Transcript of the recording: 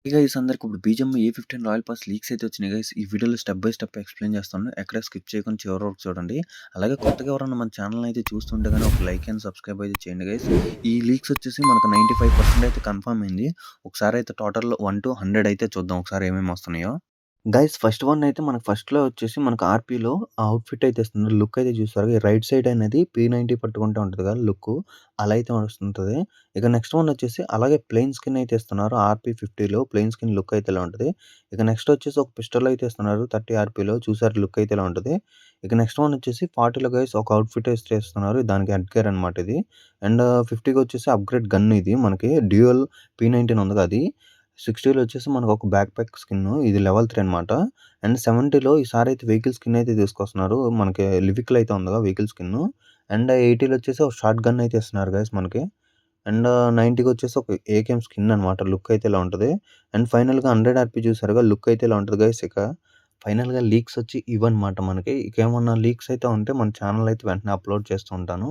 Hey guys అందరికి ఇప్పుడు BGMI ఏ15 royal pass leaks అయితే వచ్చినాయి గైస్. ఈ వీడియోలో స్టెప్ బై స్టెప్ ఎక్స్‌ప్లెయిన్ చేస్తాను. ఎక్కడ స్కిప్ చేయకుండా చివరి వరకు చూడండి. అలాగే కొత్తగా ఎవరైనా మన ఛానెల్‌ని అయితే చూస్తుంటే గాని ఒక లైక్ అండ్ సబ్స్క్రైబ్ అయితే చేయండి గైస్. ఈ లీక్స్ వచ్చేసి మనకు 95% అయితే కన్ఫర్మ్ అయింది. ఒకసారి అయితే టోటల్ 1-100 అయితే చూద్దాం ఒకసారి ఏమేమి వస్తున్నాయో. గైస్ ఫస్ట్ వన్ అయితే మనకు ఫస్ట్‌లో వచ్చేసి మనకు ఆర్‌పీలో ఆ అవుట్‌ఫిట్ అయితే ఇస్తున్నారు. లుక్ అయితే చూసారుగా ఈ రైట్ సైడ్ అనేది P90 పట్టుకుంటే ఉంటది కదా లుక్కు. అలా అయితే వస్తుంటది. ఇక నెక్స్ట్ వన్ వచ్చేసి అలాగే ప్లెయిన్ స్కిన్ అయితే ఇస్తున్నారు. ఆర్‌పీ50లో ప్లెయిన్ స్కిన్ లుక్ అయితే ఇలా ఉంటది. ఇక నెక్స్ట్ వచ్చేసి ఒక పిస్టల్ అయితే ఇస్తున్నారు 30 ఆర్‌పీలో చూసారు లుక్ అయితే ఇలా ఉంటది. ఇక నెక్స్ట్ వన్ వచ్చేసి 40లో గైస్ ఒక అవుట్‌ఫిట్ అయితే ఇస్తున్నారు. దానికి హెడ్ గేర్ అనమాట ఇది. అండ్ 50కి వచ్చేసి అప్‌గ్రేడ్ గన్ ఇది మనకి డ్యూయల్ P19 ఉందిగా అది. 60లో వచ్చేసి మనకు ఒక బ్యాక్ ప్యాక్ స్కిన్ ఇది లెవెల్ 3 అనమాట. అండ్ 70లో ఈసారి అయితే వెహికల్ స్కిన్ అయితే తీసుకొస్తున్నారు. మనకి లివిక్‌లో అయితే ఉందిగా వెహికల్ స్కిన్. అండ్ 80లో వచ్చేసి ఒక షాట్ గన్ అయితే ఇస్తున్నారు గైస్ మనకి. అండ్ 90కి వచ్చేసి ఒక ఏకేఎం స్కిన్ అనమాట. లుక్ అయితే ఇలా ఉంటది. అండ్ ఫైనల్‌గా 100 ఆర్‌పీ చూసారుగా లుక్ అయితే ఇలా ఉంటది గైస్. ఇక ఫైనల్‌గా లీక్స్ వచ్చి ఇవన్నమాట మనకి. ఇకేమన్నా లీక్స్ అయితే ఉంటే మన ఛానెల్ అయితే వెంటనే అప్‌లోడ్ చేస్తూ ఉంటాను.